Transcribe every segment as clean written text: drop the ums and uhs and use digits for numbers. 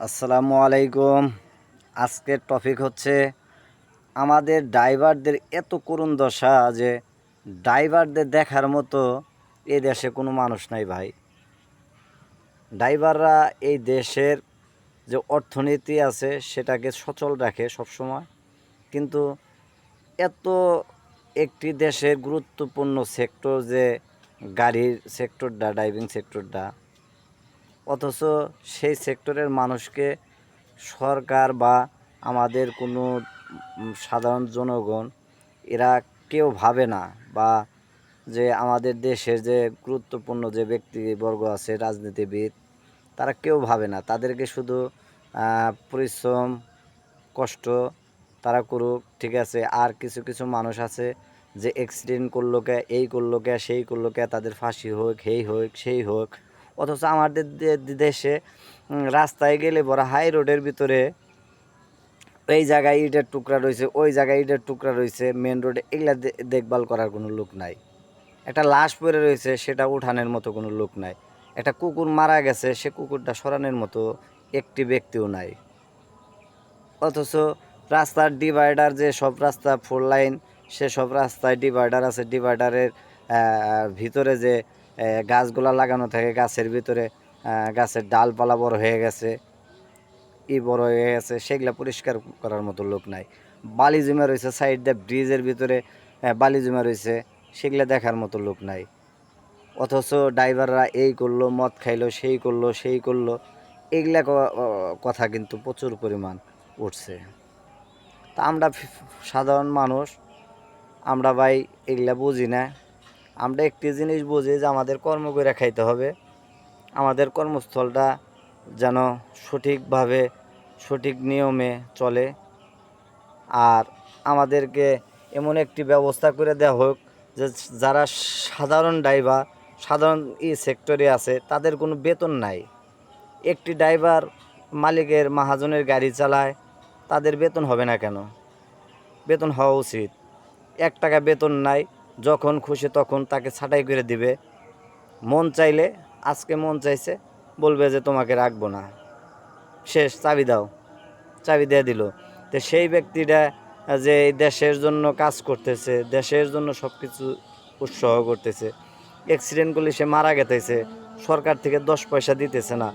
আসসালামু আলাইকুম। আজকের টপিক হচ্ছে আমাদের ড্রাইভারদের এত করুণ দশা যে ড্রাইভারদের দেখার মতো এই দেশে কোনো মানুষ নাই ভাই। ড্রাইভাররা এই দেশের যে অর্থনীতি আছে সেটাকে সচল রাখে সবসময়, কিন্তু এত একটি দেশের গুরুত্বপূর্ণ সেক্টর যে গাড়ির সেক্টরটা, ড্রাইভিং সেক্টরটা, অথচ সেই সেক্টরের মানুষকে সরকার বা আমাদের কোনো সাধারণ জনগণ এরা কেউ ভাবে না, বা যে আমাদের দেশের যে গুরুত্বপূর্ণ যে ব্যক্তিবর্গ আছে রাজনীতিবিদ, তারা কেউ ভাবে না। তাদেরকে শুধু পরিশ্রম কষ্ট তারা করুক, ঠিক আছে। আর কিছু কিছু মানুষ আছে যে অ্যাক্সিডেন্ট করলো কে, এই করলো কে, সেই করলো কে, তাদের ফাঁসি হোক, এই হোক সেই হোক। অথচ আমাদের দেশে রাস্তায় গেলে বড় হাই রোডের ভিতরে এই জায়গায় ইটের টুকরা রয়েছে, ওই জায়গায় ইটের টুকরা রয়েছে, মেন রোডে, এগুলা দেখভাল করার কোনো লোক নাই। একটা লাশ পড়ে রয়েছে, সেটা উঠানোর মতো কোনো লোক নাই। একটা কুকুর মারা গেছে, সে কুকুরটা সরানোর মতো একটি ব্যক্তিও নাই। অথচ রাস্তার ডিভাইডার, যে সব রাস্তা 4 লাইন, সে সব রাস্তায় ডিভাইডার আছে। ডিভাইডারের ভিতরে যে গাছগুলা লাগানো থাকে, গাছের ভিতরে গাছের ডালপালা বড় হয়ে গেছে, বড় হয়ে গেছে, সেগুলা পরিষ্কার করার মতো লোক নাই। বালি জমা রয়েছে সাইড দিয়ে, ব্রিজের ভিতরে বালি জমা রয়েছে, সেগুলা দেখার মতো লোক নাই। অথচ ড্রাইভাররা এই করলো, মদ খাইলো, সেই করলো, সেই করলো, এগুলা কথা কিন্তু প্রচুর পরিমাণ উঠছে। তা আমরা সাধারণ মানুষ, আমরা ভাই এগুলা বুঝি না। আমরা একটি জিনিস বুঝি যে আমাদের কর্ম করে খাইতে হবে, আমাদের কর্মস্থলটা যেন সঠিকভাবে সঠিক নিয়মে চলে। আর আমাদেরকে এমন একটি ব্যবস্থা করে দেওয়া হোক যে যারা সাধারণ ড্রাইভার, সাধারণ সেক্টরে আছে, তাদের কোনো বেতন নাই। একটি ড্রাইভার মালিকের মাহাজনের গাড়ি চালায়, তাদের বেতন হবে না কেন? বেতন হওয়া উচিত। 1 টাকা বেতন নাই, যখন খুশি তখন তাকে ছাঁটাই করে দিবে। মন চাইলে, আজকে মন চাইছে, বলবে যে তোমাকে রাখবো না, শেষ, চাবি দাও, চাবি দিয়ে দিল। তো সেই ব্যক্তিটা যে দেশের জন্য কাজ করতেছে, দেশের জন্য সব কিছু উৎসাহ করতেছে, অ্যাক্সিডেন্ট করলে সে মারা গেতেছে, সরকার থেকে 10 পয়সা দিতেছে না,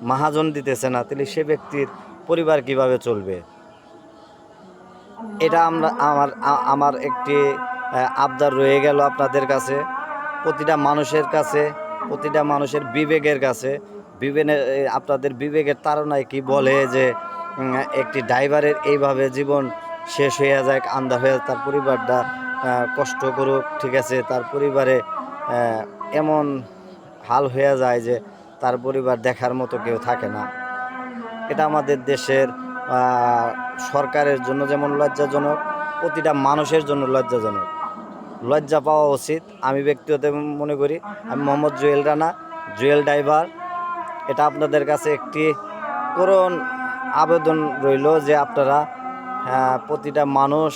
মাহাজন দিতেছে না, তাহলে সে ব্যক্তির পরিবার কিভাবে চলবে? এটা আমার একটি আবদার রয়ে গেল আপনাদের কাছে, প্রতিটা মানুষের কাছে, প্রতিটা মানুষের বিবেকের কাছে। আপনাদের বিবেকের তাড়নায় কি বলে যে একটি ড্রাইভারের এইভাবে জীবন শেষ হয়ে যায়, আন্ধা হয়ে তার পরিবারটা কষ্ট করুক, ঠিক আছে, তার পরিবারে এমন হাল হয়ে যায় যে তার পরিবার দেখার মতো কেউ থাকে না। এটা আমাদের দেশের সরকারের জন্য যেমন লজ্জাজনক, প্রতিটা মানুষের জন্য লজ্জাজনক। লজ্জা পাওয়া উচিত আমি ব্যক্তিগত মনে করি। আমি মোহাম্মদ জুয়েল রানা, জুয়েল ড্রাইভার। এটা আপনাদের কাছে একটি করুণ আবেদন রইল যে আপনারা প্রতিটা মানুষ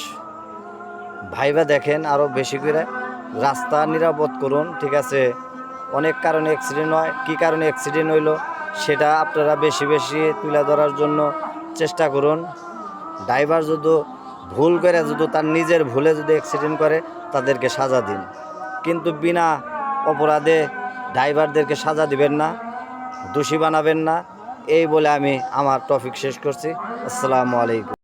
ভাইবা দেখেন, আরও বেশি করে রাস্তা নিরাপদ করুন, ঠিক আছে। অনেক কারণে অ্যাক্সিডেন্ট হয়, কী কারণে অ্যাক্সিডেন্ট হইলো সেটা আপনারা বেশি বেশি তুলে ধরার জন্য চেষ্টা করুন। ড্রাইভার যদি ভুল করে, যদি তার নিজের ভুলে যদি অ্যাক্সিডেন্ট করে, তাদেরকে সাজা দিন, কিন্তু বিনা অপরাধে ড্রাইভারদেরকে সাজা দিবেন না, দোষী বানাবেন না। এই বলে আমি আমার টপিক শেষ করছি। আসসালামু আলাইকুম।